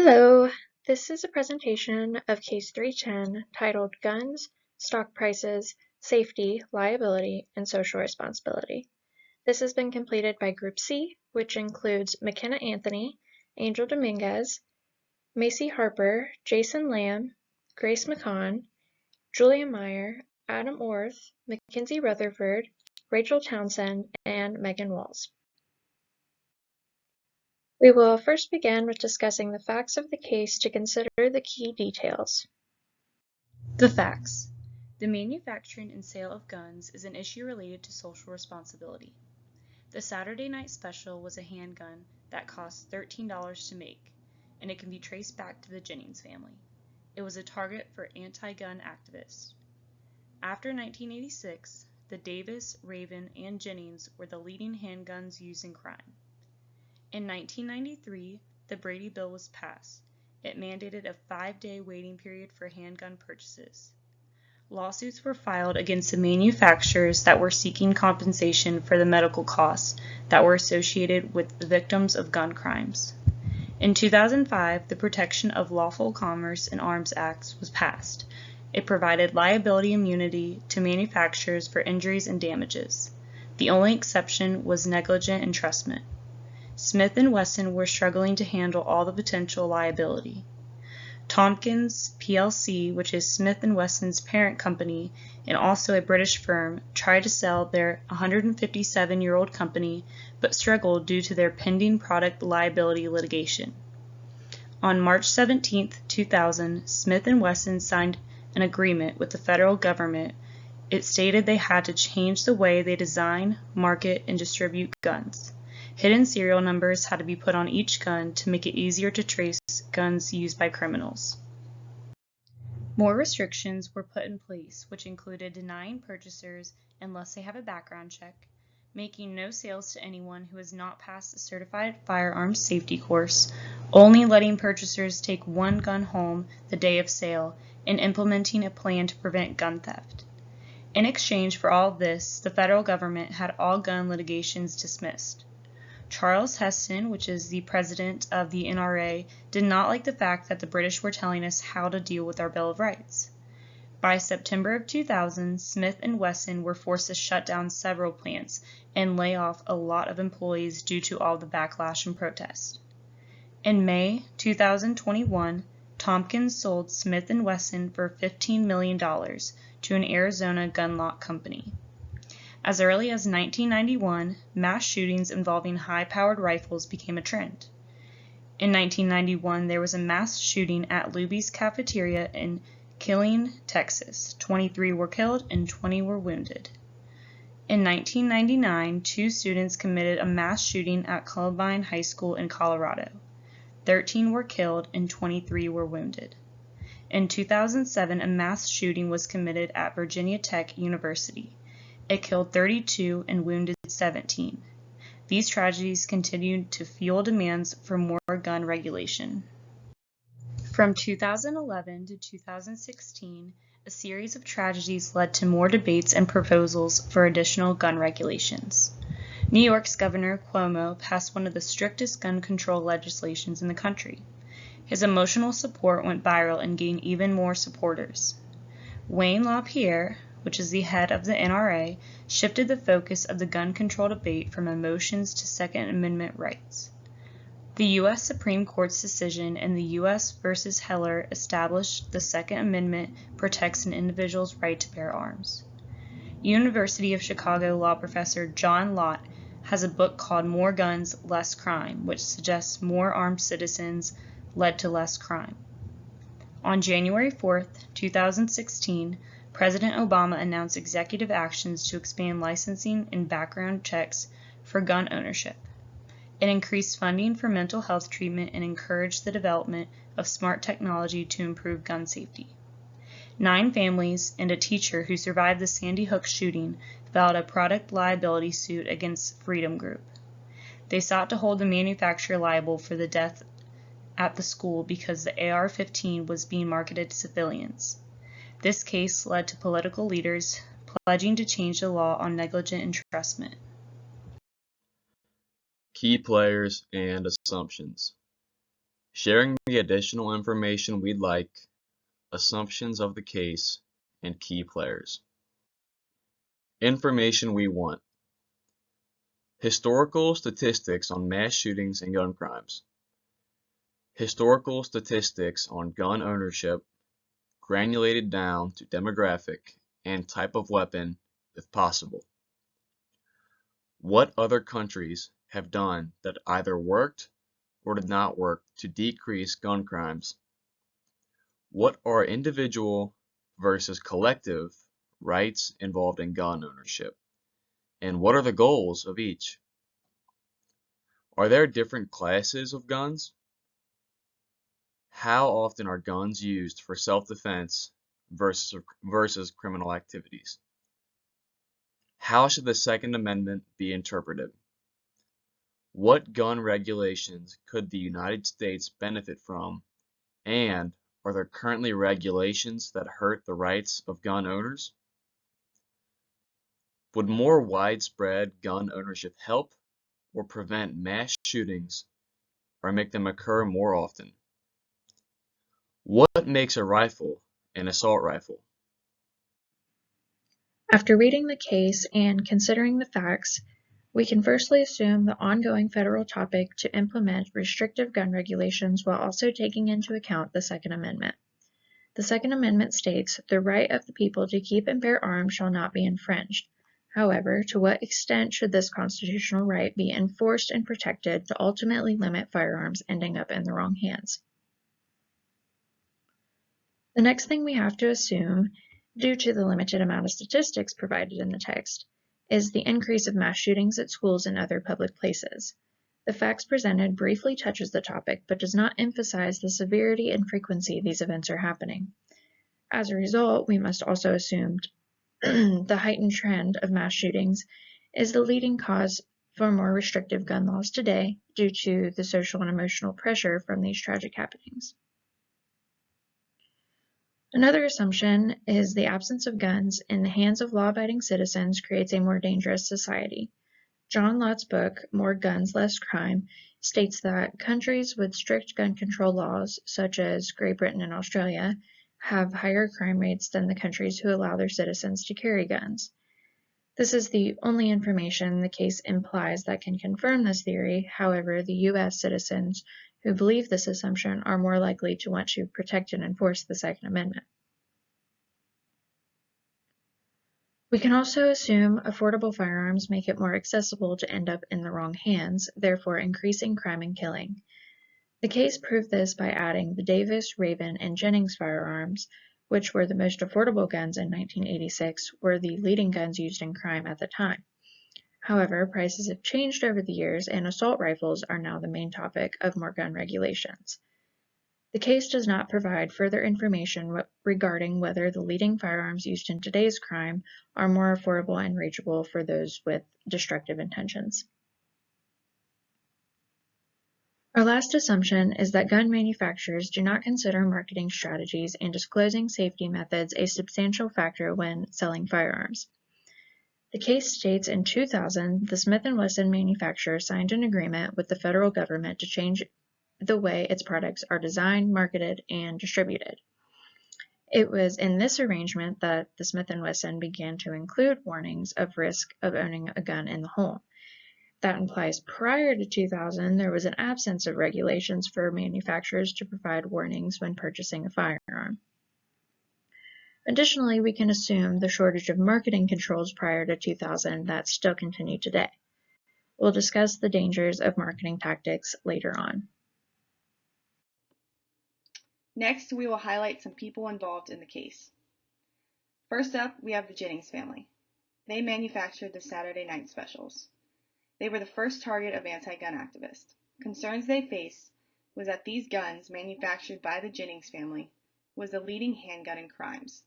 Hello, this is a presentation of Case 310 titled Guns, Stock Prices, Safety, Liability, and Social Responsibility. This has been completed by Group C, which includes McKenna Anthony, Angel Dominguez, Macy Harper, Jason Lamb, Grace McCon, Julia Meyer, Adam Orth, Mackenzie Rutherford, Rachel Townsend, and Megan Walls. We will first begin with discussing the facts of the case to consider the key details. The facts. The manufacturing and sale of guns is an issue related to social responsibility. The Saturday Night Special was a handgun that cost $13 to make, and it can be traced back to the Jennings family. It was a target for anti-gun activists. After 1986, the Davis, Raven, and Jennings were the leading handguns used in crime. In 1993, the Brady Bill was passed. It mandated a 5-day waiting period for handgun purchases. Lawsuits were filed against the manufacturers that were seeking compensation for the medical costs that were associated with the victims of gun crimes. In 2005, the Protection of Lawful Commerce in Arms Act was passed. It provided liability immunity to manufacturers for injuries and damages. The only exception was negligent entrustment. Smith & Wesson were struggling to handle all the potential liability. Tompkins plc, which is Smith & Wesson's parent company and also a British firm, tried to sell their 157-year-old company but struggled due to their pending product liability litigation. On March 17, 2000, Smith & Wesson signed an agreement with the federal government. It stated they had to change the way they design, market, and distribute guns. Hidden serial numbers had to be put on each gun to make it easier to trace guns used by criminals. More restrictions were put in place, which included denying purchasers unless they have a background check, making no sales to anyone who has not passed a certified firearms safety course, only letting purchasers take one gun home the day of sale, and implementing a plan to prevent gun theft. In exchange for all of this, the federal government had all gun litigations dismissed. Charles Heston, which is the president of the NRA, did not like the fact that the British were telling us how to deal with our Bill of Rights. By September of 2000, Smith & Wesson were forced to shut down several plants and lay off a lot of employees due to all the backlash and protest. In May 2021, Tompkins sold Smith & Wesson for $15 million to an Arizona gun lot company. As early as 1991, mass shootings involving high-powered rifles became a trend. In 1991, there was a mass shooting at Luby's Cafeteria in Killeen, Texas. 23 were killed and 20 were wounded. In 1999, 2 students committed a mass shooting at Columbine High School in Colorado. 13 were killed and 23 were wounded. In 2007, a mass shooting was committed at Virginia Tech University. It killed 32 and wounded 17. These tragedies continued to fuel demands for more gun regulation. From 2011 to 2016, a series of tragedies led to more debates and proposals for additional gun regulations. New York's Governor Cuomo passed one of the strictest gun control legislations in the country. His emotional support went viral and gained even more supporters. Wayne LaPierre, which is the head of the NRA, shifted the focus of the gun control debate from emotions to Second Amendment rights. The U.S. Supreme Court's decision in the U.S. v. Heller established the Second Amendment protects an individual's right to bear arms. University of Chicago law professor John Lott has a book called More Guns, Less Crime, which suggests more armed citizens led to less crime. On January 4, 2016, President Obama announced executive actions to expand licensing and background checks for gun ownership. It increased funding for mental health treatment and encouraged the development of smart technology to improve gun safety. 9 families and a teacher who survived the Sandy Hook shooting filed a product liability suit against Freedom Group. They sought to hold the manufacturer liable for the death at the school because the AR-15 was being marketed to civilians. This case led to political leaders pledging to change the law on negligent entrustment. Key players and assumptions. sharing the additional information we'd like, assumptions of the case, and key players. Information we want. Historical statistics on mass shootings and gun crimes. Historical statistics on gun ownership, granulated down to demographic and type of weapon if possible. What other countries have done that either worked or did not work to decrease gun crimes? What are individual versus collective rights involved in gun ownership? And what are the goals of each? Are there different classes of guns? How often are guns used for self-defense versus criminal activities? How should the Second Amendment be interpreted? What gun regulations could the United States benefit from, and are there currently regulations that hurt the rights of gun owners? Would more widespread gun ownership help or prevent mass shootings or make them occur more often? What makes a rifle an assault rifle? After reading the case and considering the facts, we can firstly assume the ongoing federal topic to implement restrictive gun regulations while also taking into account the Second Amendment. The Second Amendment states, "The right of the people to keep and bear arms shall not be infringed." However, to what extent should this constitutional right be enforced and protected to ultimately limit firearms ending up in the wrong hands? The next thing we have to assume, due to the limited amount of statistics provided in the text, is the increase of mass shootings at schools and other public places. The facts presented briefly touches the topic, but does not emphasize the severity and frequency these events are happening. As a result, we must also assume the heightened trend of mass shootings is the leading cause for more restrictive gun laws today due to the social and emotional pressure from these tragic happenings. Another assumption is the absence of guns in the hands of law-abiding citizens creates a more dangerous society. John Lott's book, More Guns, Less Crime, states that countries with strict gun control laws, such as Great Britain and Australia, have higher crime rates than the countries who allow their citizens to carry guns. This is the only information the case implies that can confirm this theory. However, the U.S. citizens who believe this assumption are more likely to want to protect and enforce the Second Amendment. We can also assume affordable firearms make it more accessible to end up in the wrong hands, therefore increasing crime and killing. The case proved this by adding the Davis, Raven, and Jennings firearms, which were the most affordable guns in 1986, were the leading guns used in crime at the time. However, prices have changed over the years, and assault rifles are now the main topic of more gun regulations. The case does not provide further information regarding whether the leading firearms used in today's crime are more affordable and reachable for those with destructive intentions. Our last assumption is that gun manufacturers do not consider marketing strategies and disclosing safety methods a substantial factor when selling firearms. The case states in 2000, the Smith & Wesson manufacturer signed an agreement with the federal government to change the way its products are designed, marketed, and distributed. It was in this arrangement that the Smith & Wesson began to include warnings of risk of owning a gun in the home. That implies prior to 2000, there was an absence of regulations for manufacturers to provide warnings when purchasing a firearm. Additionally, we can assume the shortage of marketing controls prior to 2000 that still continue today. We'll discuss the dangers of marketing tactics later on. Next, we will highlight some people involved in the case. First up, we have the Jennings family. They manufactured the Saturday night specials. They were the first target of anti-gun activists. Concerns they faced was that these guns manufactured by the Jennings family was the leading handgun in crimes,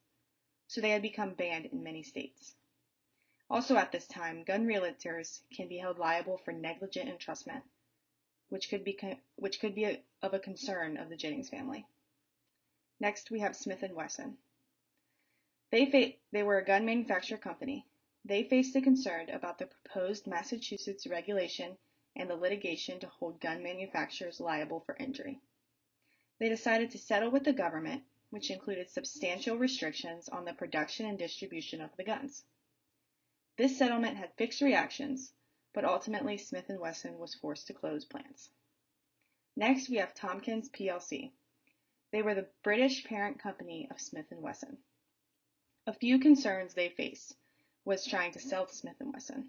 so they had become banned in many states. Also at this time, gun realtors can be held liable for negligent entrustment, which could be of a concern of the Jennings family. Next, we have Smith & Wesson. They were a gun manufacturer company. They faced a concern about the proposed Massachusetts regulation and the litigation to hold gun manufacturers liable for injury. They decided to settle with the government, which included substantial restrictions on the production and distribution of the guns. This settlement had mixed reactions, but ultimately Smith & Wesson was forced to close plants. Next, we have Tompkins plc. They were the British parent company of Smith & Wesson. A few concerns they faced was trying to sell to Smith & Wesson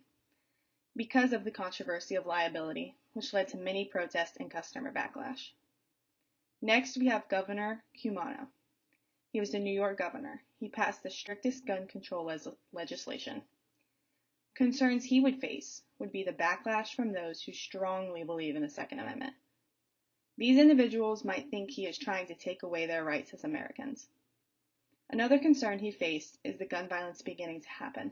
because of the controversy of liability, which led to many protests and customer backlash. Next, we have Governor Cumanno. He was the New York governor. He passed the strictest gun control legislation. Concerns he would face would be the backlash from those who strongly believe in the Second Amendment. These individuals might think he is trying to take away their rights as Americans. Another concern he faced is the gun violence beginning to happen,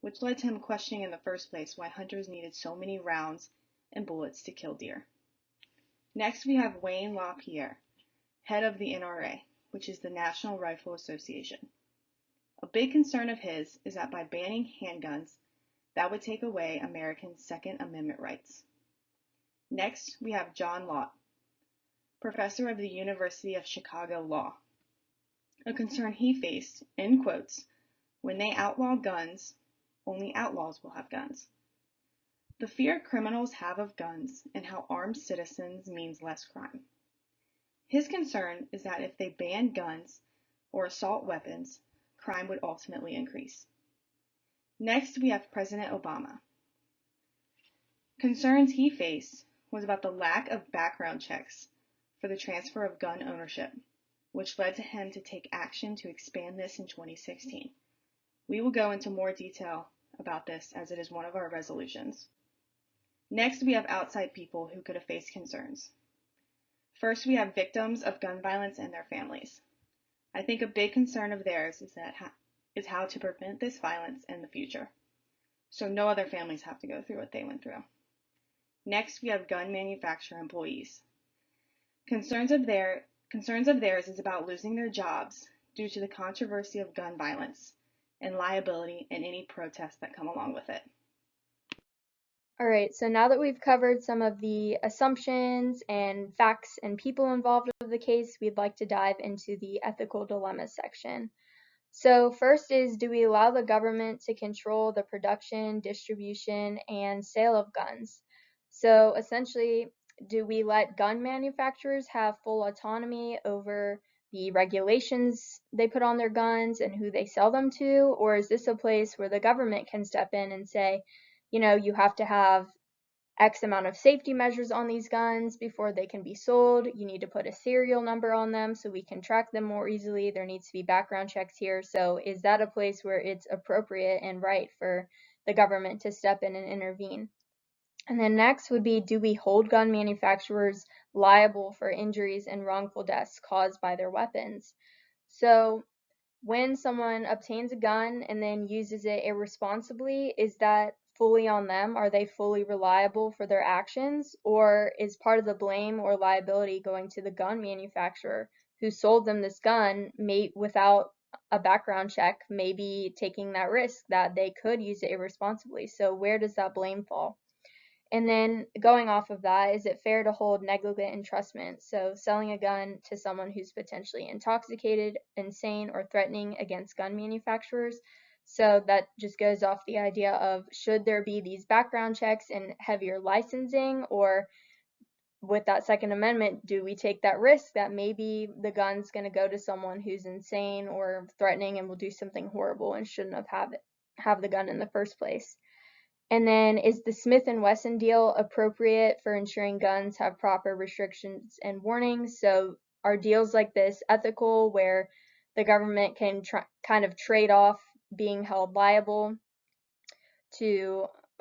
which led to him questioning in the first place why hunters needed so many rounds and bullets to kill deer. Next, we have Wayne LaPierre, head of the NRA, which is the National Rifle Association. A big concern of his is that by banning handguns, that would take away Americans' Second Amendment rights. Next, we have John Lott, professor of the University of Chicago Law. A concern he faced, in quotes, when they outlaw guns, only outlaws will have guns. The fear criminals have of guns and how armed citizens means less crime. His concern is that if they ban guns or assault weapons, crime would ultimately increase. Next, we have President Obama. Concerns he faced was about the lack of background checks for the transfer of gun ownership, which led to him to take action to expand this in 2016. We will go into more detail about this as it is one of our resolutions. Next, we have outside people who could have faced concerns. First, we have victims of gun violence and their families. I think a big concern of theirs is how to prevent this violence in the future, so no other families have to go through what they went through. Next, we have gun manufacturer employees. Concerns of theirs is about losing their jobs due to the controversy of gun violence and liability and any protests that come along with it. All right, so now that we've covered some of the assumptions and facts and people involved with the case, we'd like to dive into the ethical dilemmas section. So first is, do we allow the government to control the production, distribution, and sale of guns? So essentially, do we let gun manufacturers have full autonomy over the regulations they put on their guns and who they sell them to? Or is this a place where the government can step in and say, you know, you have to have X amount of safety measures on these guns before they can be sold. You need to put a serial number on them so we can track them more easily. There needs to be background checks here. So is that a place where it's appropriate and right for the government to step in and intervene? And then next would be, do we hold gun manufacturers liable for injuries and wrongful deaths caused by their weapons? So when someone obtains a gun and then uses it irresponsibly, is that fully on them? Are they fully reliable for their actions? Or is part of the blame or liability going to the gun manufacturer who sold them this gun without a background check, maybe taking that risk that they could use it irresponsibly? So where does that blame fall? And then going off of that, is it fair to hold negligent entrustment? So selling a gun to someone who's potentially intoxicated, insane, or threatening against gun manufacturers. So that just goes off the idea of, should there be these background checks and heavier licensing, or with that Second Amendment, do we take that risk that maybe the gun's going to go to someone who's insane or threatening and will do something horrible and shouldn't have the gun in the first place? And then, is the Smith & Wesson deal appropriate for ensuring guns have proper restrictions and warnings? So are deals like this ethical, where the government can kind of trade off being held liable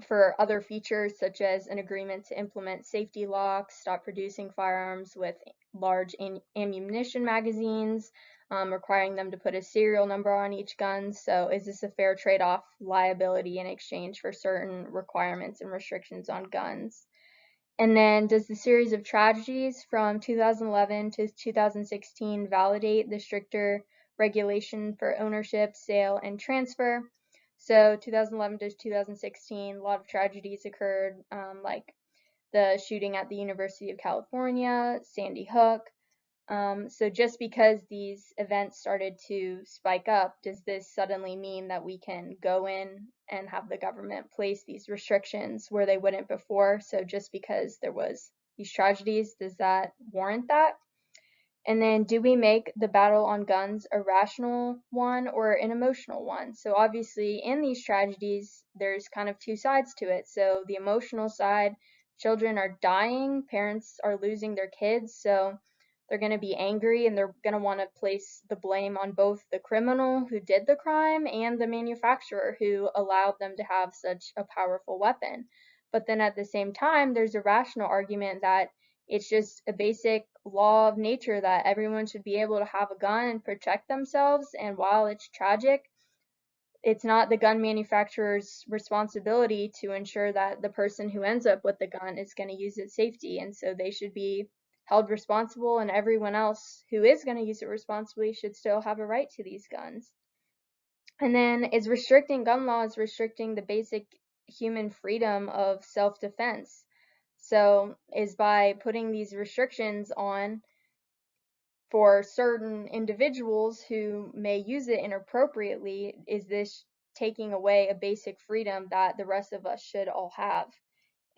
for other features, such as an agreement to implement safety locks, stop producing firearms with large ammunition magazines, requiring them to put a serial number on each gun? So is this a fair trade-off liability in exchange for certain requirements and restrictions on guns? And then, does the series of tragedies from 2011 to 2016 validate the stricter regulation for ownership, sale, and transfer? So 2011 to 2016, a lot of tragedies occurred, like the shooting at the University of California, Sandy Hook, So just because these events started to spike up, does this suddenly mean that we can go in and have the government place these restrictions where they wouldn't before? So just because there was these tragedies, does that warrant that? And then do we make the battle on guns a rational one or an emotional one? So obviously in these tragedies, there's kind of two sides to it. So the emotional side, children are dying, parents are losing their kids, so they're going to be angry and they're going to want to place the blame on both the criminal who did the crime and the manufacturer who allowed them to have such a powerful weapon. But then at the same time, there's a rational argument that it's just a basic law of nature that everyone should be able to have a gun and protect themselves. And while it's tragic, it's not the gun manufacturer's responsibility to ensure that the person who ends up with the gun is going to use it safely. And so they should be held responsible, and everyone else who is going to use it responsibly should still have a right to these guns. And then is restricting gun laws restricting the basic human freedom of self-defense? So is by putting these restrictions on for certain individuals who may use it inappropriately, is this taking away a basic freedom that the rest of us should all have?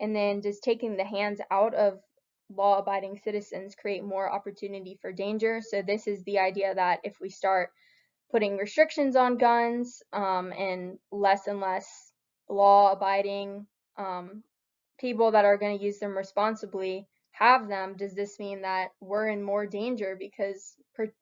And then does taking the hands out of law-abiding citizens create more opportunity for danger? So this is the idea that if we start putting restrictions on guns and less law-abiding people that are going to use them responsibly have them, does this mean that we're in more danger because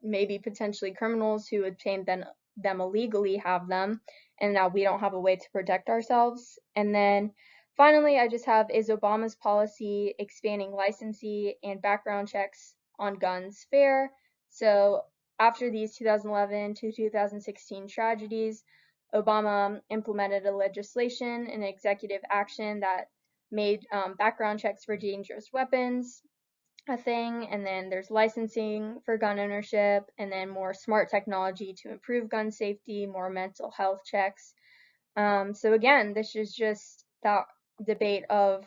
maybe potentially criminals who obtained them illegally have them, and now we don't have a way to protect ourselves? And then finally, I just have, is Obama's policy expanding licensing and background checks on guns fair? So after these 2011 to 2016 tragedies, Obama implemented a legislation and executive action that made background checks for dangerous weapons a thing, and then there's licensing for gun ownership, and then more smart technology to improve gun safety, more mental health checks. So again, this is just that debate of,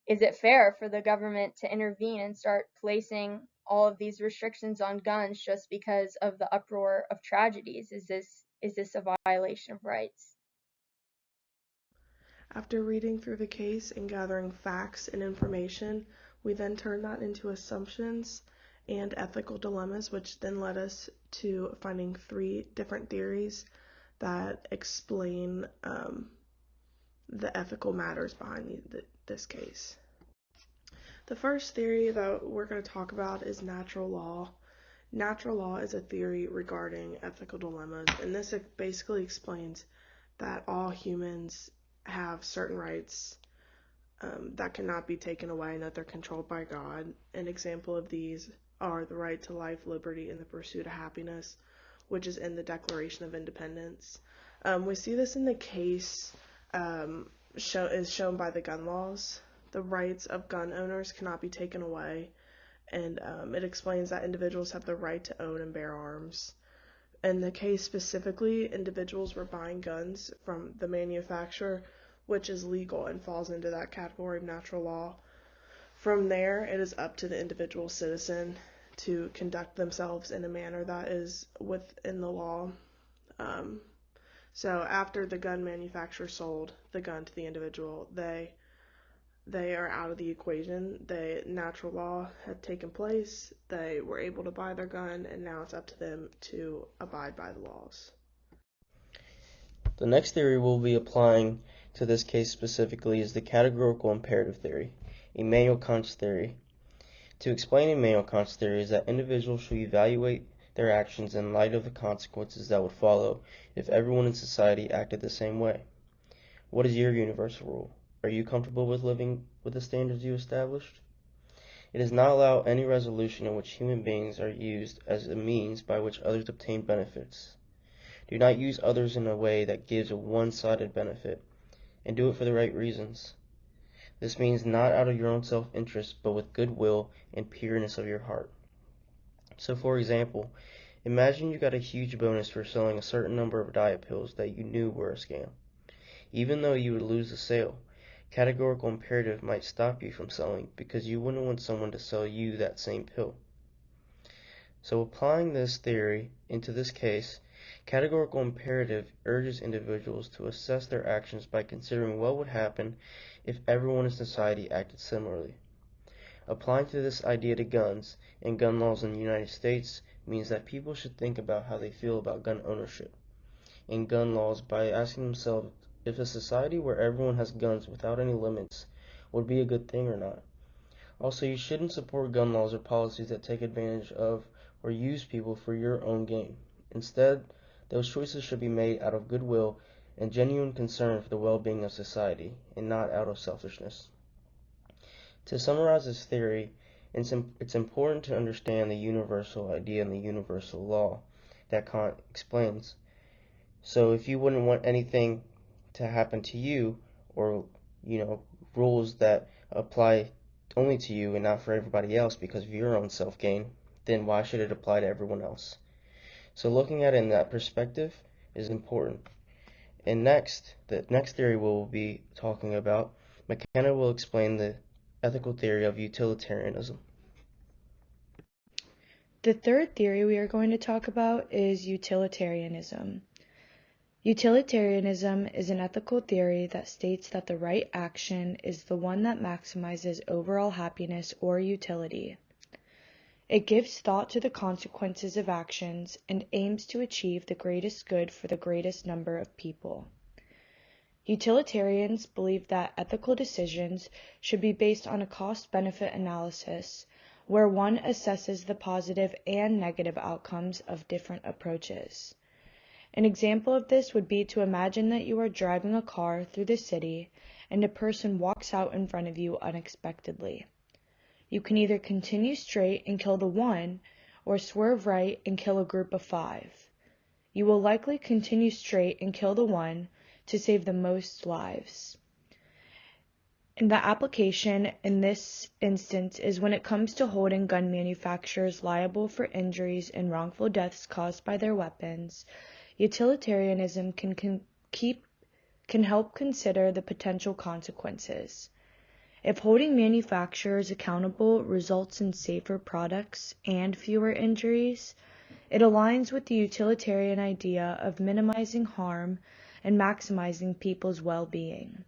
is it fair for the government to intervene and start placing all of these restrictions on guns just because of the uproar of tragedies? Is this a violation of rights? After reading through the case and gathering facts and information, we then turned that into assumptions and ethical dilemmas, which then led us to finding 3 different theories that explain the ethical matters behind this case. The first theory that we're going to talk about is natural law. Natural law is a theory regarding ethical dilemmas, and this basically explains that all humans have certain rights that cannot be taken away and that they're controlled by God. An example of these are the right to life, liberty, and the pursuit of happiness, which is in the Declaration of Independence. We see this in the case is shown by the gun laws. The rights of gun owners cannot be taken away, and it explains that individuals have the right to own and bear arms. In the case specifically, individuals were buying guns from the manufacturer, which is legal and falls into that category of natural law. From there, it is up to the individual citizen to conduct themselves in a manner that is within the law. So after the gun manufacturer sold the gun to the individual, they are out of the equation. The natural law had taken place, they were able to buy their gun, and now it's up to them to abide by the laws. The next theory we'll be applying to this case specifically is the categorical imperative theory, Immanuel Kant's theory. To explain Immanuel Kant's theory is that individuals should evaluate their actions in light of the consequences that would follow if everyone in society acted the same way. What is your universal rule? Are you comfortable with living with the standards you established? It does not allow any resolution in which human beings are used as a means by which others obtain benefits. Do not use others in a way that gives a one-sided benefit, and do it for the right reasons. This means not out of your own self-interest, but with goodwill and pureness of your heart. So for example, imagine you got a huge bonus for selling a certain number of diet pills that you knew were a scam. Even though you would lose the sale, categorical imperative might stop you from selling because you wouldn't want someone to sell you that same pill. So applying this theory into this case, categorical imperative urges individuals to assess their actions by considering what would happen if everyone in society acted similarly. Applying to this idea to guns and gun laws in the United States means that people should think about how they feel about gun ownership and gun laws by asking themselves if a society where everyone has guns without any limits would be a good thing or not. Also, you shouldn't support gun laws or policies that take advantage of or use people for your own gain. Instead, those choices should be made out of goodwill and genuine concern for the well-being of society, and not out of selfishness. To summarize this theory, it's important to understand the universal idea and the universal law that Kant explains. So if you wouldn't want anything to happen to you, or rules that apply only to you and not for everybody else because of your own self-gain, then why should it apply to everyone else? So looking at it in that perspective is important. And the next theory we'll be talking about, McKenna will explain the ethical theory of utilitarianism. The third theory we are going to talk about is utilitarianism. Utilitarianism is an ethical theory that states that the right action is the one that maximizes overall happiness or utility. It gives thought to the consequences of actions and aims to achieve the greatest good for the greatest number of people. Utilitarians believe that ethical decisions should be based on a cost-benefit analysis, where one assesses the positive and negative outcomes of different approaches. An example of this would be to imagine that you are driving a car through the city and a person walks out in front of you unexpectedly. You can either continue straight and kill the one, or swerve right and kill a group of 5. You will likely continue straight and kill the one to save the most lives. And the application in this instance is when it comes to holding gun manufacturers liable for injuries and wrongful deaths caused by their weapons. Utilitarianism can help consider the potential consequences. If holding manufacturers accountable results in safer products and fewer injuries, it aligns with the utilitarian idea of minimizing harm and maximizing people's well-being.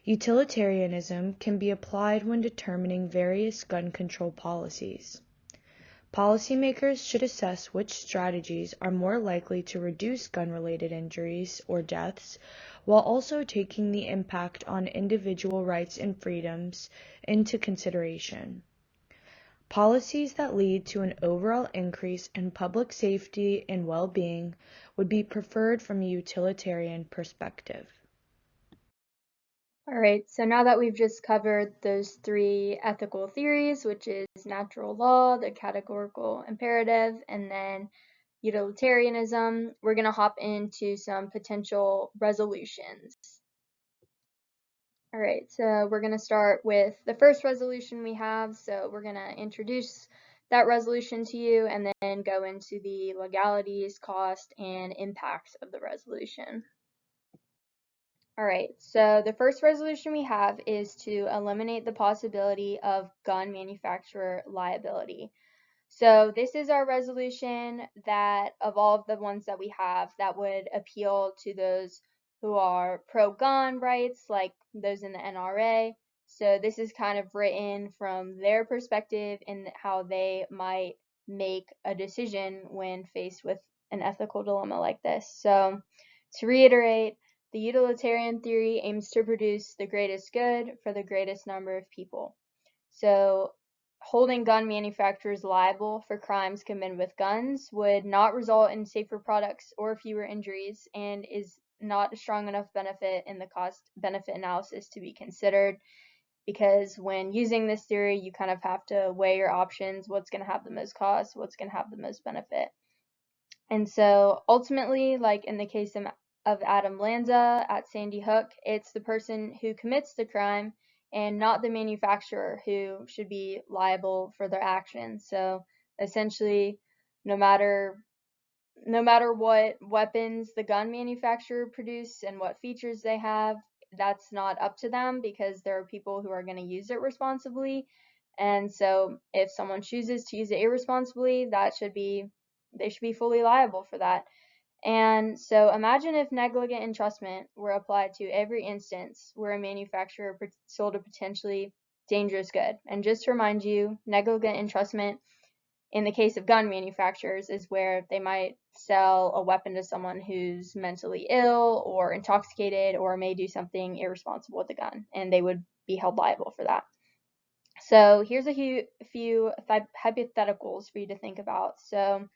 Utilitarianism can be applied when determining various gun control policies. Policymakers should assess which strategies are more likely to reduce gun-related injuries or deaths, while also taking the impact on individual rights and freedoms into consideration. Policies that lead to an overall increase in public safety and well-being would be preferred from a utilitarian perspective. All right, so now that we've just covered those 3 ethical theories, which is natural law, the categorical imperative, and then utilitarianism, we're going to hop into some potential resolutions. All right, so we're going to start with the first resolution we have. So we're going to introduce that resolution to you and then go into the legalities, cost, and impacts of the resolution. All right, so the first resolution we have is to eliminate the possibility of gun manufacturer liability. So this is our resolution that of all of the ones that we have that would appeal to those who are pro-gun rights, like those in the NRA. So this is kind of written from their perspective and how they might make a decision when faced with an ethical dilemma like this. So to reiterate, the utilitarian theory aims to produce the greatest good for the greatest number of people. So holding gun manufacturers liable for crimes committed with guns would not result in safer products or fewer injuries, and is not a strong enough benefit in the cost-benefit analysis to be considered, because when using this theory, you kind of have to weigh your options, what's going to have the most cost, what's going to have the most benefit. And so ultimately, like in the case of Adam Lanza at Sandy Hook, it's the person who commits the crime and not the manufacturer who should be liable for their actions. So essentially, no matter what weapons the gun manufacturer produce and what features they have, that's not up to them, because there are people who are going to use it responsibly, And so if someone chooses to use it irresponsibly, they should be fully liable for that. And so imagine if negligent entrustment were applied to every instance where a manufacturer sold a potentially dangerous good. And just to remind you, negligent entrustment in the case of gun manufacturers is where they might sell a weapon to someone who's mentally ill or intoxicated or may do something irresponsible with the gun, and they would be held liable for that. So here's a few hypotheticals for you to think about. So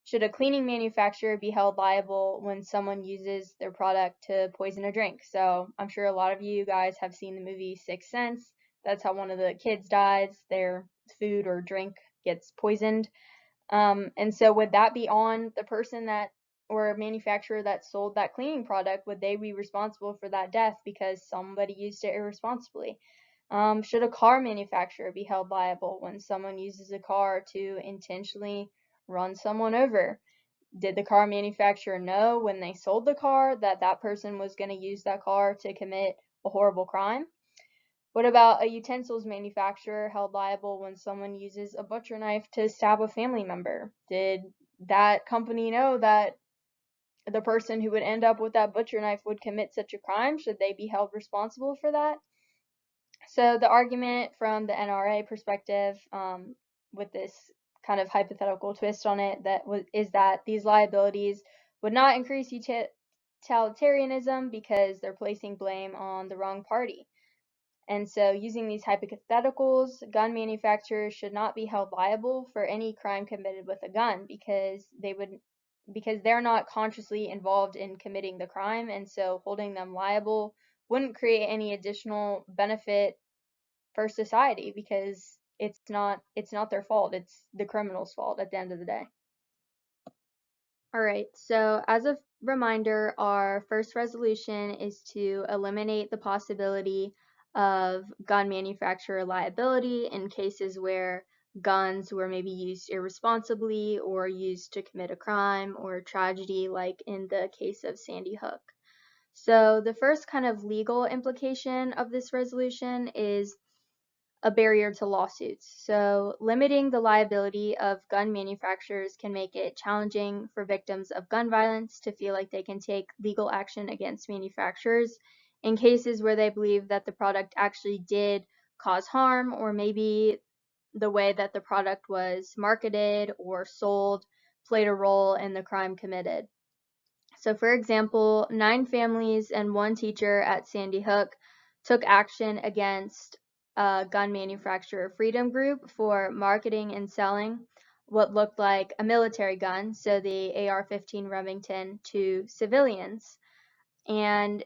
should a cleaning manufacturer be held liable when someone uses their product to poison a drink? So I'm sure a lot of you guys have seen the movie Sixth Sense. That's how one of the kids dies. Their food or drink gets poisoned. And so would that be on the person that or manufacturer that sold that cleaning product? Would they be responsible for that death because somebody used it irresponsibly? Should a car manufacturer be held liable when someone uses a car to intentionally run someone over? Did the car manufacturer know when they sold the car that that person was going to use that car to commit a horrible crime? What about a utensils manufacturer held liable when someone uses a butcher knife to stab a family member? Did that company know that the person who would end up with that butcher knife would commit such a crime? Should they be held responsible for that? So the argument from the NRA perspective, with this kind of hypothetical twist on it, is that these liabilities would not increase utilitarianism because they're placing blame on the wrong party. And so using these hypotheticals, gun manufacturers should not be held liable for any crime committed with a gun because they're not consciously involved in committing the crime, and so holding them liable wouldn't create any additional benefit for society because it's not their fault. It's the criminal's fault at the end of the day. All right, so as a reminder, our first resolution is to eliminate the possibility of gun manufacturer liability in cases where guns were maybe used irresponsibly or used to commit a crime or a tragedy, like in the case of Sandy Hook. So the first kind of legal implication of this resolution is a barrier to lawsuits. So limiting the liability of gun manufacturers can make it challenging for victims of gun violence to feel like they can take legal action against manufacturers in cases where they believe that the product actually did cause harm, or maybe the way that the product was marketed or sold played a role in the crime committed. So for example, 9 families and 1 teacher at Sandy Hook took action against gun manufacturer Freedom Group for marketing and selling what looked like a military gun, so the AR-15 Remington, to civilians. And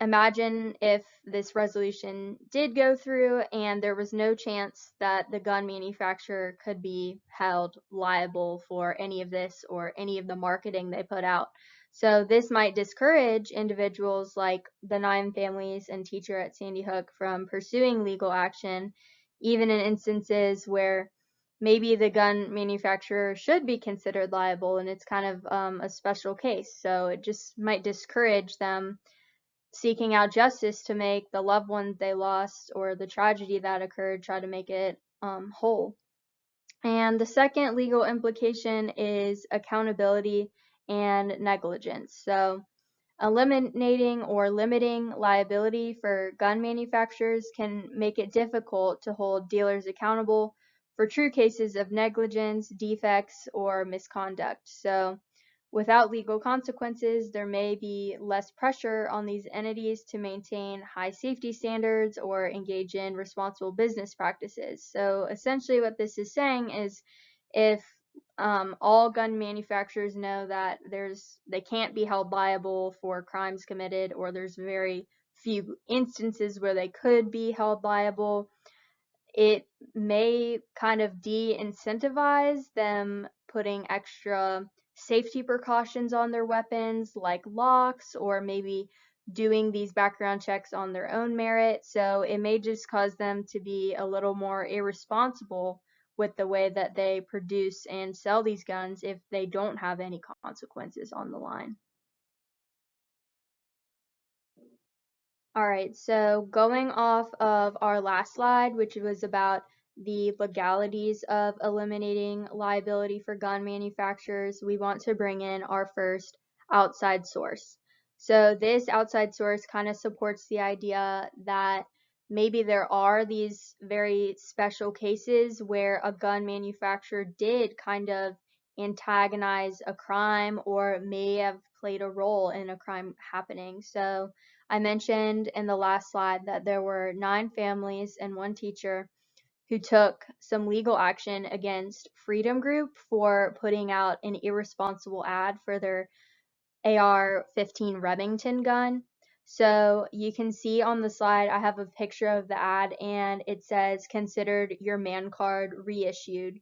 imagine if this resolution did go through and there was no chance that the gun manufacturer could be held liable for any of this or any of the marketing they put out. So this might discourage individuals like the 9 families and teacher at Sandy Hook from pursuing legal action, even in instances where maybe the gun manufacturer should be considered liable and it's kind of a special case. So it just might discourage them seeking out justice to make the loved ones they lost or the tragedy that occurred, try to make it whole. And the second legal implication is accountability and negligence. So eliminating or limiting liability for gun manufacturers can make it difficult to hold dealers accountable for true cases of negligence, defects, or misconduct. So without legal consequences, there may be less pressure on these entities to maintain high safety standards or engage in responsible business practices. So essentially what this is saying is if all gun manufacturers know that they can't be held liable for crimes committed, or there's very few instances where they could be held liable, it may kind of de-incentivize them putting extra safety precautions on their weapons, like locks, or maybe doing these background checks on their own merit. So it may just cause them to be a little more irresponsible with the way that they produce and sell these guns if they don't have any consequences on the line. All right, so going off of our last slide, which was about the legalities of eliminating liability for gun manufacturers, we want to bring in our first outside source. So this outside source kind of supports the idea that maybe there are these very special cases where a gun manufacturer did kind of antagonize a crime or may have played a role in a crime happening. So I mentioned in the last slide that there were 9 families and 1 teacher who took some legal action against Freedom Group for putting out an irresponsible ad for their AR-15 Remington gun. So you can see on the slide, I have a picture of the ad and it says, "Considered your man card reissued,"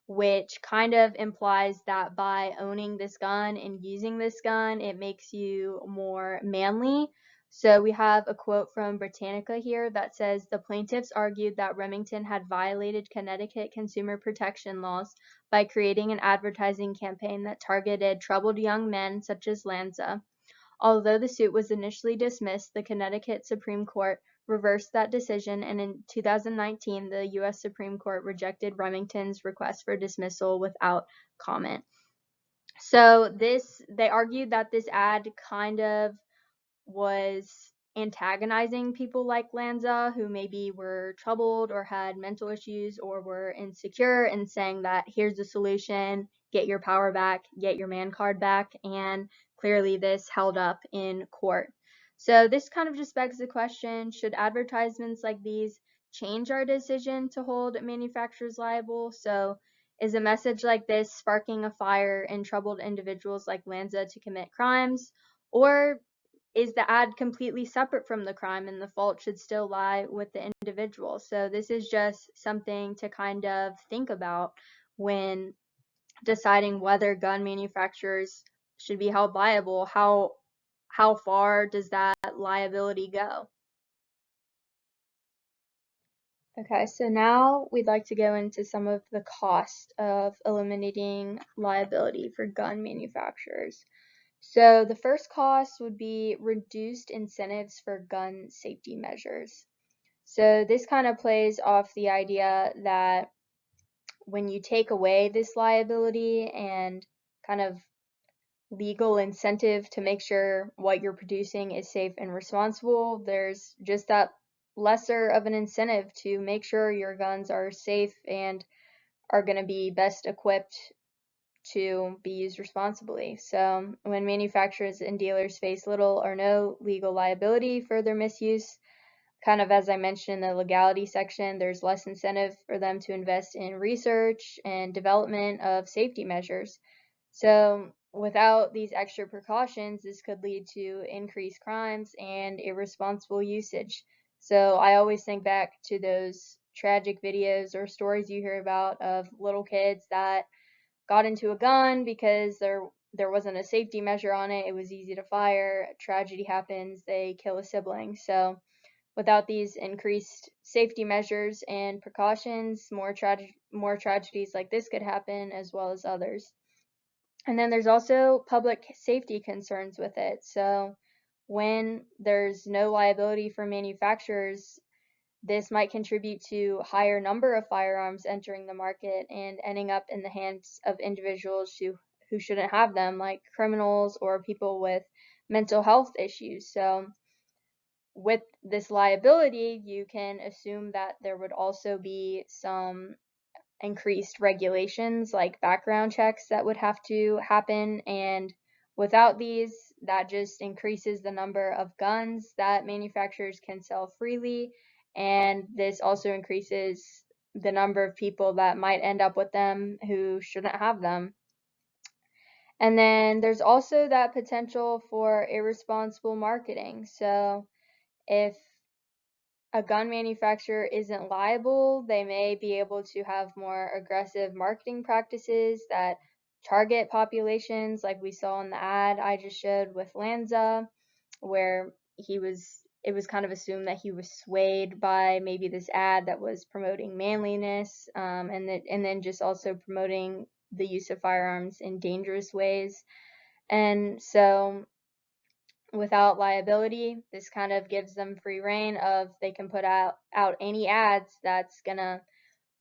which kind of implies that by owning this gun and using this gun, it makes you more manly. So we have a quote from Britannica here that says, "The plaintiffs argued that Remington had violated Connecticut consumer protection laws by creating an advertising campaign that targeted troubled young men such as Lanza. Although the suit was initially dismissed, the Connecticut Supreme Court reversed that decision, and in 2019, the U.S. Supreme Court rejected Remington's request for dismissal without comment." So they argued that this ad kind of was antagonizing people like Lanza who maybe were troubled or had mental issues or were insecure, and saying that here's the solution, get your power back, get your man card back, and clearly this held up in court. So this kind of just begs the question, should advertisements like these change our decision to hold manufacturers liable? So is a message like this sparking a fire in troubled individuals like Lanza to commit crimes? Or is the ad completely separate from the crime and the fault should still lie with the individual? So this is just something to kind of think about when deciding whether gun manufacturers should be held liable. How far does that liability go? Okay, so now we'd like to go into some of the cost of eliminating liability for gun manufacturers. So the first cost would be reduced incentives for gun safety measures. So this kind of plays off the idea that when you take away this liability and kind of legal incentive to make sure what you're producing is safe and responsible, there's just that lesser of an incentive to make sure your guns are safe and are going to be best equipped to be used responsibly. So when manufacturers and dealers face little or no legal liability for their misuse, kind of as I mentioned in the legality section, there's less incentive for them to invest in research and development of safety measures. So without these extra precautions, this could lead to increased crimes and irresponsible usage. So I always think back to those tragic videos or stories you hear about of little kids that got into a gun because there wasn't a safety measure on it. It was easy to fire. Tragedy happens. They kill a sibling. So without these increased safety measures and precautions, more tragedies like this could happen, as well as others. And then there's also public safety concerns with it. So when there's no liability for manufacturers, this might contribute to higher number of firearms entering the market and ending up in the hands of individuals who shouldn't have them, like criminals or people with mental health issues. So with this liability, you can assume that there would also be some increased regulations like background checks that would have to happen, and without these, that just increases the number of guns that manufacturers can sell freely, and this also increases the number of people that might end up with them who shouldn't have them. And then there's also that potential for irresponsible marketing. So if a gun manufacturer isn't liable, they may be able to have more aggressive marketing practices that target populations like we saw in the ad I just showed with Lanza, where it was kind of assumed that he was swayed by maybe this ad that was promoting manliness, and then just also promoting the use of firearms in dangerous ways. And so without liability, this kind of gives them free reign of they can put out any ads that's gonna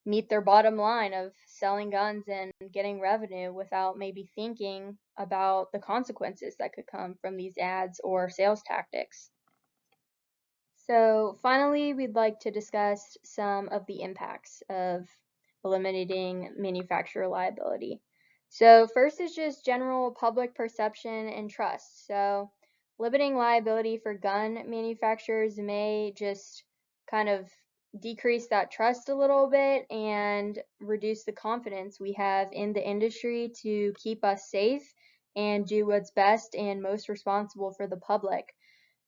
meet their bottom line of selling guns and getting revenue without maybe thinking about the consequences that could come from these ads or sales tactics. So finally, we'd like to discuss some of the impacts of eliminating manufacturer liability. So first is just general public perception and trust. So limiting liability for gun manufacturers may just kind of decrease that trust a little bit and reduce the confidence we have in the industry to keep us safe and do what's best and most responsible for the public.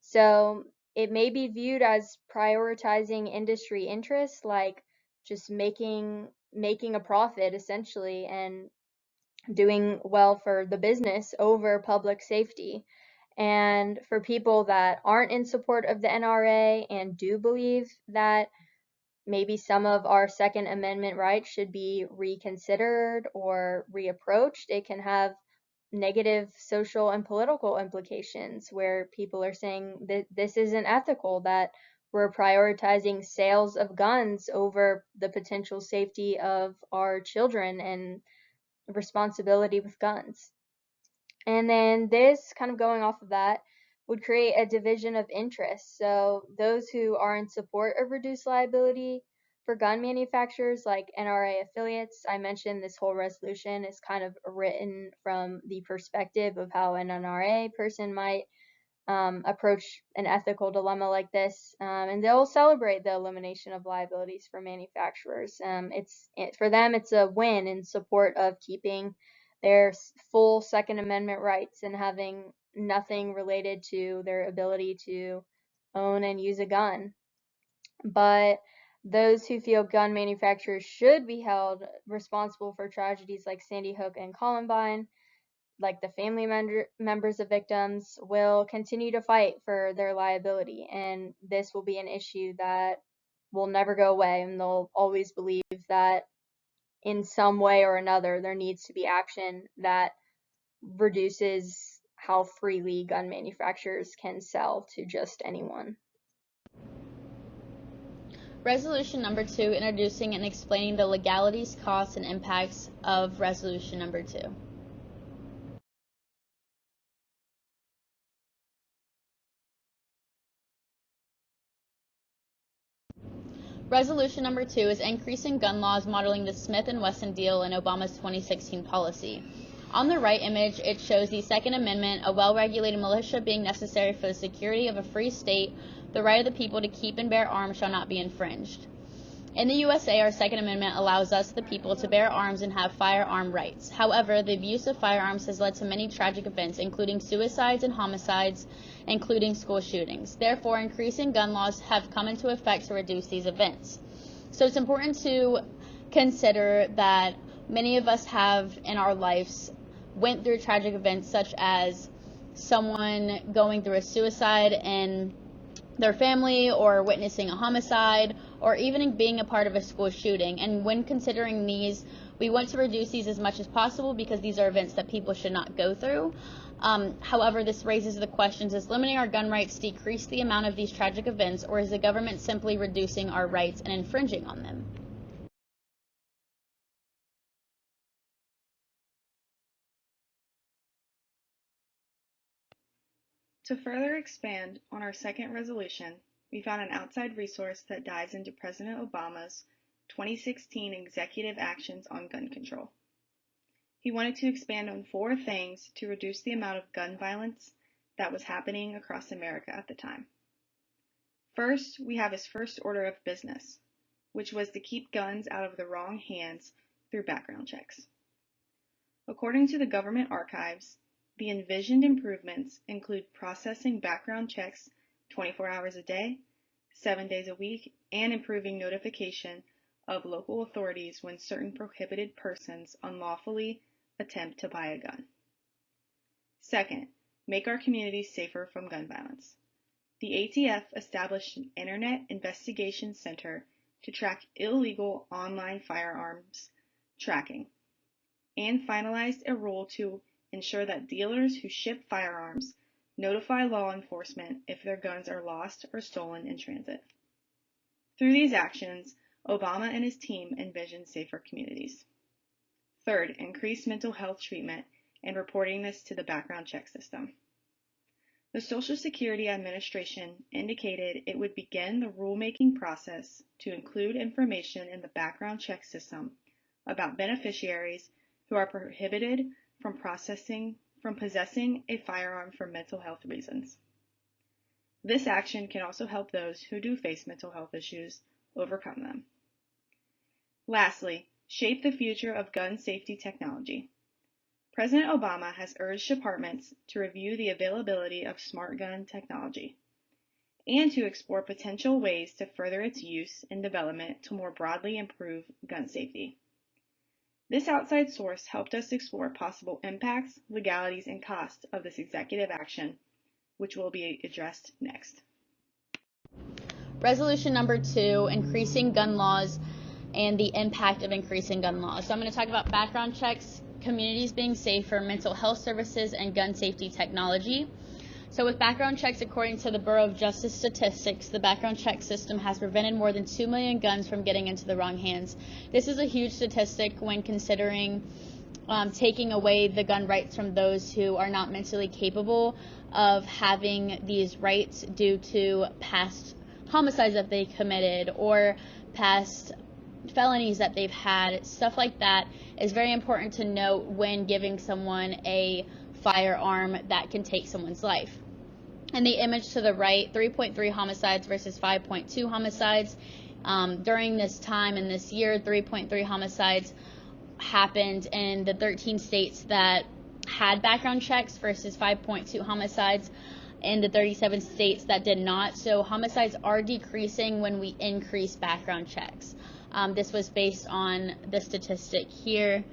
So it may be viewed as prioritizing industry interests, like just making a profit essentially and doing well for the business over public safety. And for people that aren't in support of the NRA and do believe that maybe some of our Second Amendment rights should be reconsidered or reapproached, it can have negative social and political implications where people are saying that this isn't ethical, that we're prioritizing sales of guns over the potential safety of our children and responsibility with guns. And then this, kind of going off of that, would create a division of interest. So those who are in support of reduced liability for gun manufacturers, like NRA affiliates, I mentioned this whole resolution is kind of written from the perspective of how an NRA person might approach an ethical dilemma like this, and they'll celebrate the elimination of liabilities for manufacturers. For them, it's a win in support of keeping their full Second Amendment rights and having nothing related to their ability to own and use a gun. But those who feel gun manufacturers should be held responsible for tragedies like Sandy Hook and Columbine, like the family members of victims, will continue to fight for their liability, and this will be an issue that will never go away, and they'll always believe that in some way or another there needs to be action that reduces how freely gun manufacturers can sell to just anyone. Resolution number 2, introducing and explaining the legalities, costs, and impacts of resolution number 2. Resolution number 2 is increasing gun laws modeling the Smith & Wesson deal in Obama's 2016 policy. On the right image, it shows the Second Amendment, a well-regulated militia being necessary for the security of a free state. The right of the people to keep and bear arms shall not be infringed. In the USA, our Second Amendment allows us, the people, to bear arms and have firearm rights. However, the abuse of firearms has led to many tragic events, including suicides and homicides, including school shootings. Therefore, increasing gun laws have come into effect to reduce these events. So it's important to consider that many of us have in our lives went through tragic events such as someone going through a suicide in their family, or witnessing a homicide, or even being a part of a school shooting. And when considering these, we want to reduce these as much as possible because these are events that people should not go through. However, this raises the questions: does limiting our gun rights decrease the amount of these tragic events, or is the government simply reducing our rights and infringing on them? To further expand on our second resolution, we found an outside resource that dives into President Obama's 2016 executive actions on gun control. He wanted to expand on 4 things to reduce the amount of gun violence that was happening across America at the time. First, we have his first order of business, which was to keep guns out of the wrong hands through background checks. According to the government archives, the envisioned improvements include processing background checks 24 hours a day, 7 days a week, and improving notification of local authorities when certain prohibited persons unlawfully attempt to buy a gun. Second, make our communities safer from gun violence. The ATF established an Internet Investigation Center to track illegal online firearms tracking, and finalized a rule to ensure that dealers who ship firearms notify law enforcement if their guns are lost or stolen in transit. Through these actions, Obama and his team envisioned safer communities. Third, increase mental health treatment and reporting this to the background check system. The Social Security Administration indicated it would begin the rulemaking process to include information in the background check system about beneficiaries who are prohibited from possessing a firearm for mental health reasons. This action can also help those who do face mental health issues overcome them. Lastly, shape the future of gun safety technology. President Obama has urged departments to review the availability of smart gun technology and to explore potential ways to further its use and development to more broadly improve gun safety. This outside source helped us explore possible impacts, legalities, and costs of this executive action, which will be addressed next. Resolution number 2, increasing gun laws and the impact of increasing gun laws. So I'm going to talk about background checks, communities being safer, mental health services, and gun safety technology. So with background checks, according to the Bureau of Justice Statistics, the background check system has prevented more than 2 million guns from getting into the wrong hands. This is a huge statistic when considering taking away the gun rights from those who are not mentally capable of having these rights due to past homicides that they committed or past felonies that they've had. Stuff like that is very important to note when giving someone a firearm that can take someone's life. And the image to the right, 3.3 homicides versus 5.2 homicides. During this time in this year, 3.3 homicides happened in the 13 states that had background checks versus 5.2 homicides in the 37 states that did not. So homicides are decreasing when we increase background checks. This was based on the statistic here.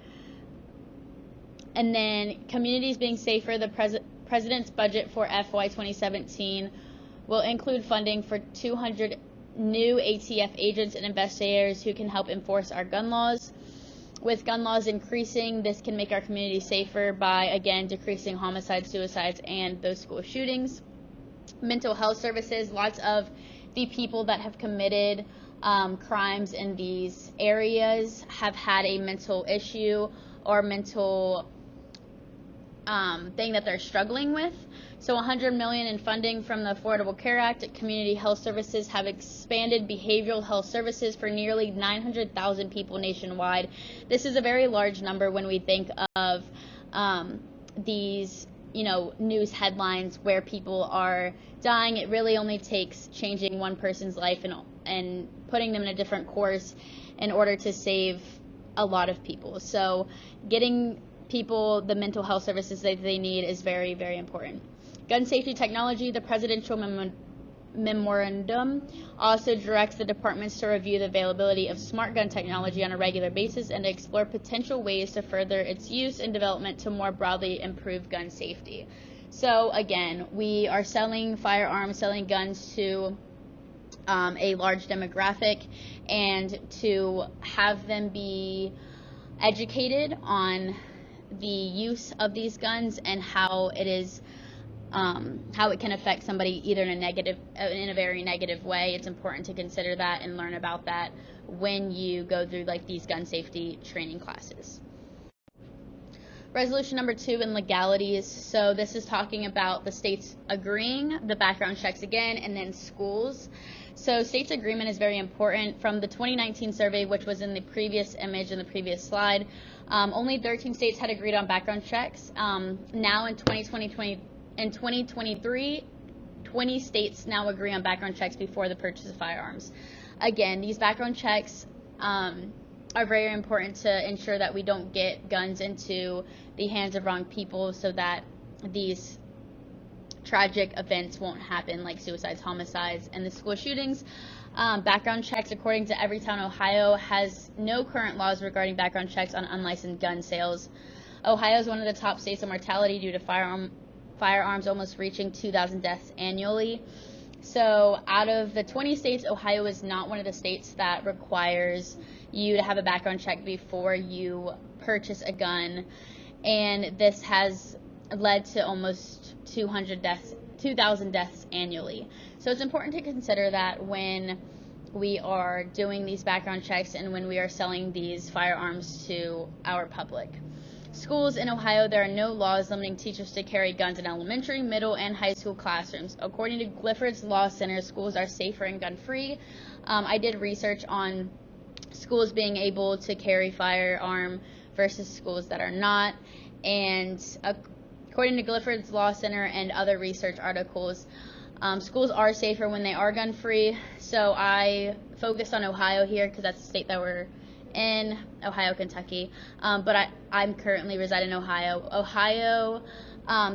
And then communities being safer, the President's budget for FY 2017 will include funding for 200 new ATF agents and investigators who can help enforce our gun laws. With gun laws increasing, this can make our community safer by, again, decreasing homicides, suicides, and those school shootings. Mental health services, lots of the people that have committed crimes in these areas have had a mental issue or mental thing that they're struggling with. So $100 million in funding from the Affordable Care Act at Community Health Services have expanded behavioral health services for nearly 900,000 people nationwide. This is a very large number when we think of these, news headlines where people are dying. It really only takes changing one person's life and putting them in a different course in order to save a lot of people. So getting people the mental health services that they need is very, very important. Gun safety technology, the presidential memorandum also directs the departments to review the availability of smart gun technology on a regular basis and to explore potential ways to further its use and development to more broadly improve gun safety. So again, we are selling firearms, selling guns to a large demographic, and to have them be educated on the use of these guns and how it is how it can affect somebody either in a very negative way. It's important to consider that and learn about that when you go through these gun safety training classes. Resolution number 2 in legalities. So this is talking about the states agreeing, the background checks again, and then schools. So states agreement is very important. From the 2019 survey, which was in the previous image in the previous slide, only 13 states had agreed on background checks. Now in 2023, 20 states now agree on background checks before the purchase of firearms. Again, these background checks are very important to ensure that we don't get guns into the hands of wrong people so that these tragic events won't happen, like suicides, homicides, and the school shootings. Background checks, according to Everytown, Ohio, has no current laws regarding background checks on unlicensed gun sales. Ohio is one of the top states of mortality due to firearms, almost reaching 2,000 deaths annually. So out of the 20 states, Ohio is not one of the states that requires you to have a background check before you purchase a gun. And this has led to almost 2,000 deaths annually. So it's important to consider that when we are doing these background checks and when we are selling these firearms to our public. Schools in Ohio, there are no laws limiting teachers to carry guns in elementary, middle, and high school classrooms. According to Glyfford's Law Center, schools are safer and gun-free. I did research on schools being able to carry firearm versus schools that are not, and according to Glyfford's Law Center and other research articles, schools are safer when they are gun-free. So I focused on Ohio here because that's the state that we're in, Ohio, Kentucky, but I'm currently reside in Ohio. Ohio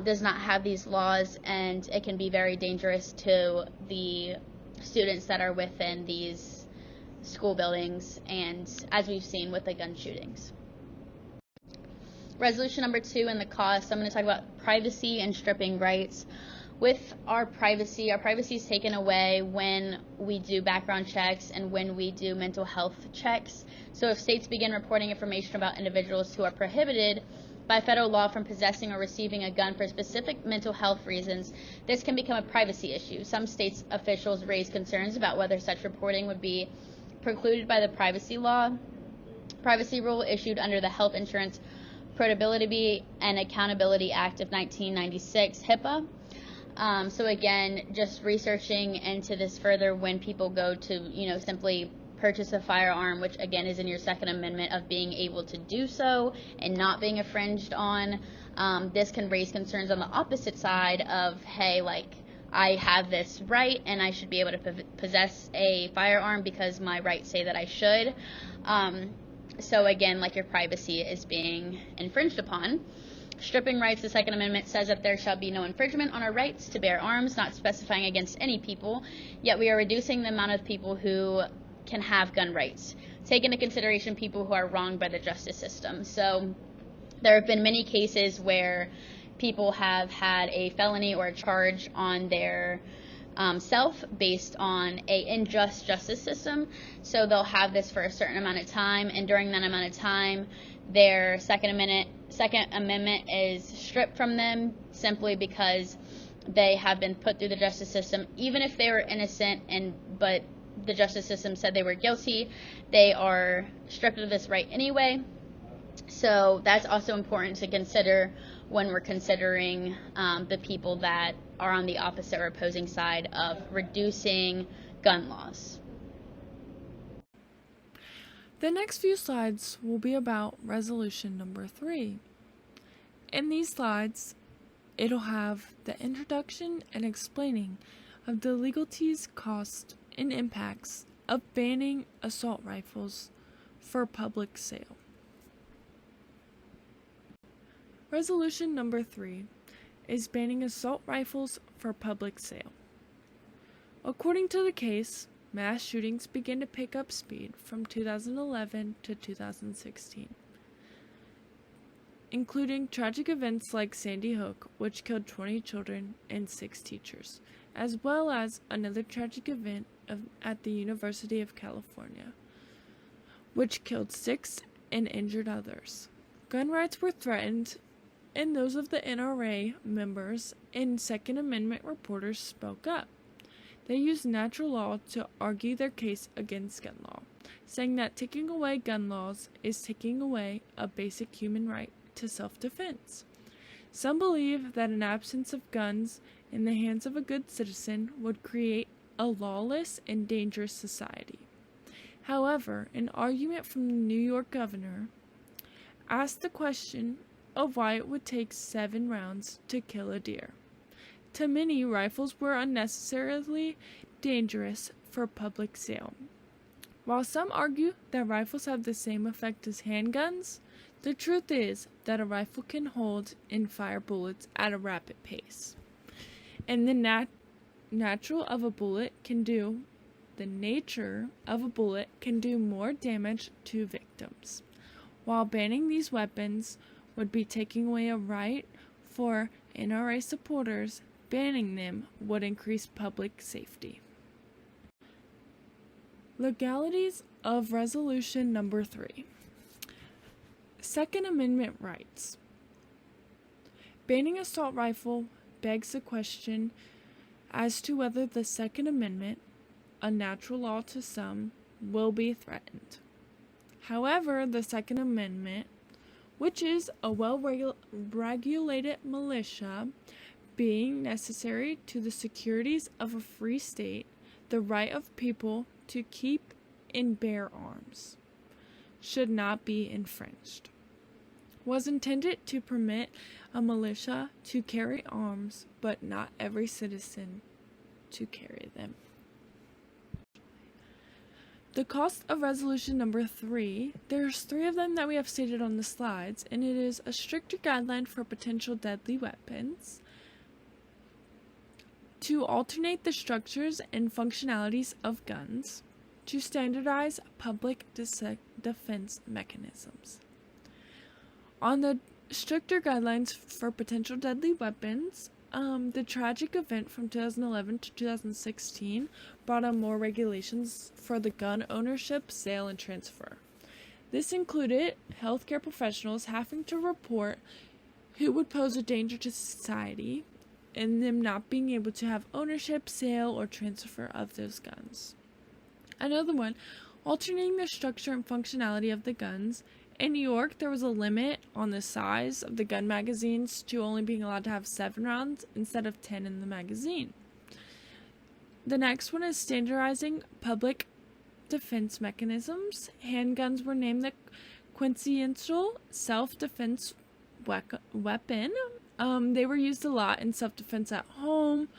does not have these laws, and it can be very dangerous to the students that are within these school buildings, and as we've seen with the gun shootings. Resolution number 2 and the cost. I'm going to talk about privacy and stripping rights. With our privacy is taken away when we do background checks and when we do mental health checks. So if states begin reporting information about individuals who are prohibited by federal law from possessing or receiving a gun for specific mental health reasons, this can become a privacy issue. Some states' officials raise concerns about whether such reporting would be precluded by the privacy rule issued under the Health Insurance Portability and Accountability Act of 1996, HIPAA. So again, just researching into this further, when people go to, simply purchase a firearm, which again is in your Second Amendment of being able to do so and not being infringed on, this can raise concerns on the opposite side of, hey, like, I have this right and I should be able to possess a firearm because my rights say that I should. So again, like, your privacy is being infringed upon. Stripping rights, the Second Amendment says that there shall be no infringement on our rights to bear arms, not specifying against any people, yet we are reducing the amount of people who can have gun rights. Take into consideration people who are wronged by the justice system. So there have been many cases where people have had a felony or a charge on their self based on a unjust justice system. So they'll have this for a certain amount of time, and during that amount of time, their Second Amendment is stripped from them simply because they have been put through the justice system. Even if they were innocent but the justice system said they were guilty, they are stripped of this right anyway. So that's also important to consider when we're considering the people that are on the opposite or opposing side of reducing gun laws. The next few slides will be about resolution number 3. In these slides, it'll have the introduction and explaining of the legalities, costs, and impacts of banning assault rifles for public sale. Resolution number 3 is banning assault rifles for public sale. According to the case, mass shootings began to pick up speed from 2011 to 2016, including tragic events like Sandy Hook, which killed 20 children and 6 teachers, as well as another tragic event at the University of California, which killed 6 and injured others. Gun rights were threatened, and those of the NRA members and Second Amendment reporters spoke up. They used natural law to argue their case against gun law, saying that taking away gun laws is taking away a basic human right to self-defense. Some believe that an absence of guns in the hands of a good citizen would create a lawless and dangerous society. However, an argument from the New York governor asked the question of why it would take 7 rounds to kill a deer. To many, rifles were unnecessarily dangerous for public sale. While some argue that rifles have the same effect as handguns, the truth is that a rifle can hold and fire bullets at a rapid pace. And the nature of a bullet can do more damage to victims. While banning these weapons would be taking away a right for NRA supporters, banning them would increase public safety. Legalities of Resolution number 3. Second Amendment rights. Banning assault rifle begs the question as to whether the Second Amendment a natural law to some, will be threatened. However, the Second Amendment, which is a well-regulated militia, being necessary to the securities of a free state, the right of people to keep and bear arms, should not be infringed, was intended to permit a militia to carry arms, but not every citizen to carry them. The cost of resolution number 3, there's 3 of them that we have stated on the slides, and it is a stricter guideline for potential deadly weapons, to alternate the structures and functionalities of guns, to standardize public defense mechanisms. On the stricter guidelines for potential deadly weapons, the tragic event from 2011 to 2016 brought on more regulations for the gun ownership, sale, and transfer. This included healthcare professionals having to report who would pose a danger to society and them not being able to have ownership, sale, or transfer of those guns. Another one, alternating the structure and functionality of the guns. In New York, there was a limit on the size of the gun magazines to only being allowed to have 7 rounds instead of 10 in the magazine. The next one is standardizing public defense mechanisms. Handguns were named the quintessential self-defense weapon. They were used a lot in self-defense at home,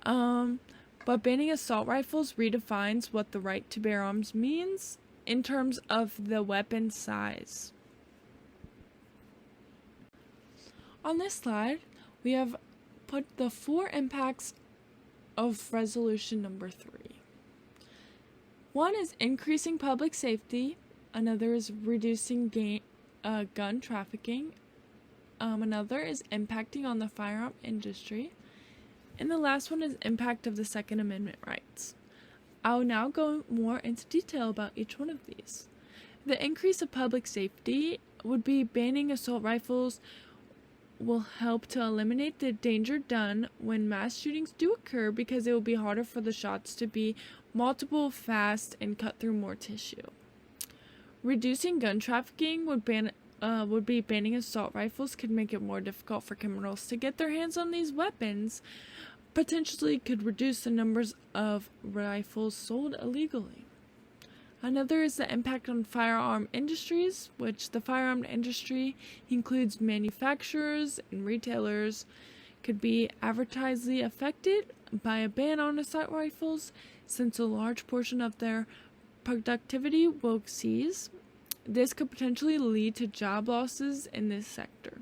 but banning assault rifles redefines what the right to bear arms means in terms of the weapon size. On this slide, we have put the 4 impacts of resolution number 3. One is increasing public safety, another is reducing gun trafficking, another is impacting on the firearm industry, and the last one is impact of the Second Amendment rights. I will now go more into detail about each one of these. The increase of public safety would be banning assault rifles will help to eliminate the danger done when mass shootings do occur because it will be harder for the shots to be multiple, fast, and cut through more tissue. Reducing gun trafficking would be banning assault rifles could make it more difficult for criminals to get their hands on these weapons, potentially could reduce the numbers of rifles sold illegally. Another is the impact on firearm industries, which the firearm industry includes manufacturers and retailers, could be adversely affected by a ban on assault rifles since a large portion of their productivity will cease. This could potentially lead to job losses in this sector.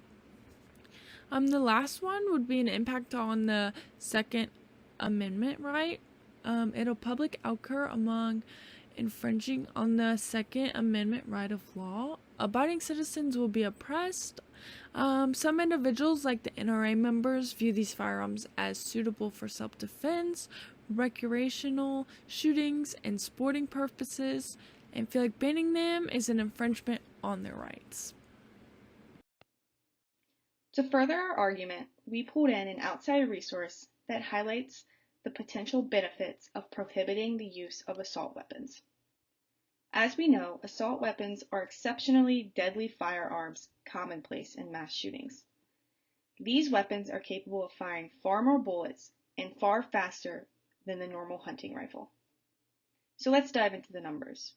The last one would be an impact on the Second Amendment right. It'll public outcry among infringing on the Second Amendment right of law. Abiding citizens will be oppressed. Some individuals, like the NRA members, view these firearms as suitable for self-defense, recreational shootings, and sporting purposes, and feel like banning them is an infringement on their rights. To further our argument, we pulled in an outside resource that highlights the potential benefits of prohibiting the use of assault weapons. As we know, assault weapons are exceptionally deadly firearms commonplace in mass shootings. These weapons are capable of firing far more bullets and far faster than the normal hunting rifle. So let's dive into the numbers.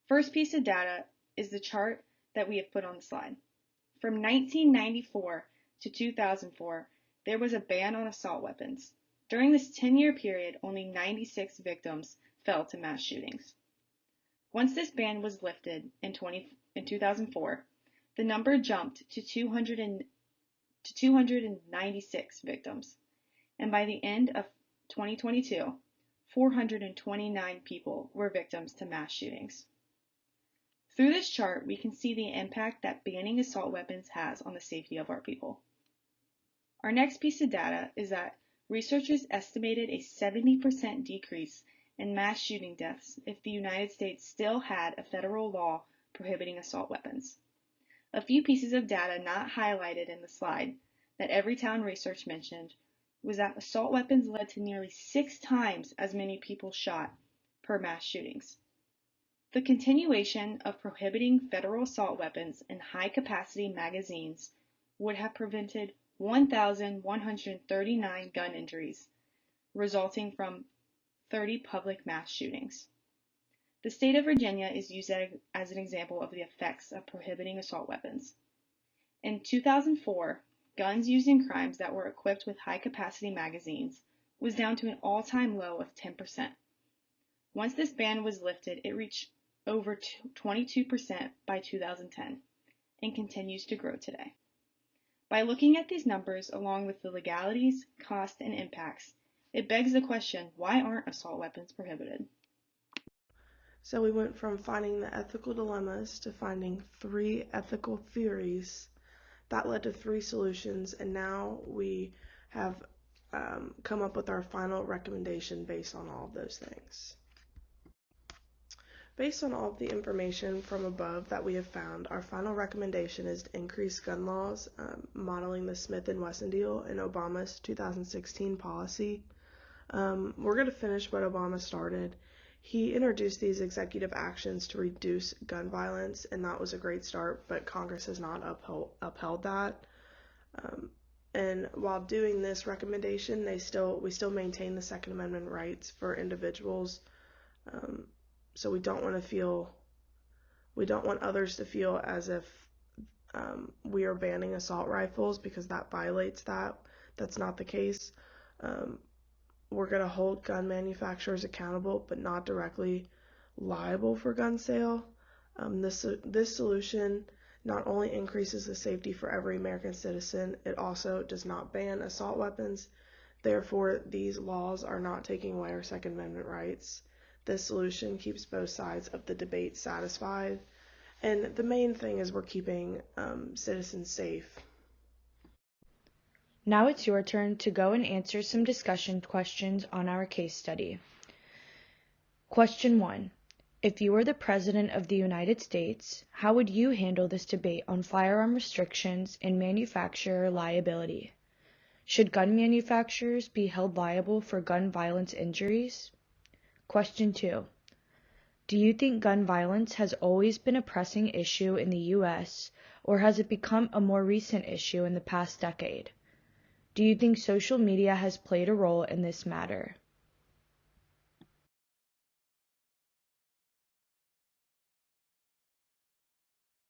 First piece of data is the chart that we have put on the slide. From 1994 to 2004, there was a ban on assault weapons. During this 10-year period, only 96 victims fell to mass shootings. Once this ban was lifted in 2004, the number jumped to 296 victims, and by the end of 2022, 429 people were victims to mass shootings. Through this chart, we can see the impact that banning assault weapons has on the safety of our people. Our next piece of data is that researchers estimated a 70% decrease in mass shooting deaths if the United States still had a federal law prohibiting assault weapons. A few pieces of data not highlighted in the slide that Everytown Research mentioned was that assault weapons led to nearly 6 times as many people shot per mass shootings. The continuation of prohibiting federal assault weapons and high-capacity magazines would have prevented 1,139 gun injuries, resulting from 30 public mass shootings. The state of Virginia is used as an example of the effects of prohibiting assault weapons. In 2004, guns used in crimes that were equipped with high-capacity magazines was down to an all-time low of 10%. Once this ban was lifted, it reached over 22% by 2010 and continues to grow today. By looking at these numbers along with the legalities, costs, and impacts, it begs the question, why aren't assault weapons prohibited? So we went from finding the ethical dilemmas to finding 3 ethical theories. That led to 3 solutions, and now we have come up with our final recommendation based on all of those things. Based on all of the information from above that we have found, our final recommendation is to increase gun laws, modeling the Smith and Wesson deal and Obama's 2016 policy. We're going to finish what Obama started. He introduced these executive actions to reduce gun violence, and that was a great start, but Congress has not upheld that. And while doing this recommendation, we still maintain the Second Amendment rights for individuals. So we don't want others to feel as if we are banning assault rifles, because that violates that. That's not the case. We're going to hold gun manufacturers accountable, but not directly liable for gun sale. This solution not only increases the safety for every American citizen, it also does not ban assault weapons. Therefore, these laws are not taking away our Second Amendment rights. This solution keeps both sides of the debate satisfied, and the main thing is we're keeping citizens safe. Now it's your turn to go and answer some discussion questions on our case study. Question 1. If you were the President of the United States, how would you handle this debate on firearm restrictions and manufacturer liability? Should gun manufacturers be held liable for gun violence injuries? Question 2. Do you think gun violence has always been a pressing issue in the U.S., or has it become a more recent issue in the past decade? Do you think social media has played a role in this matter?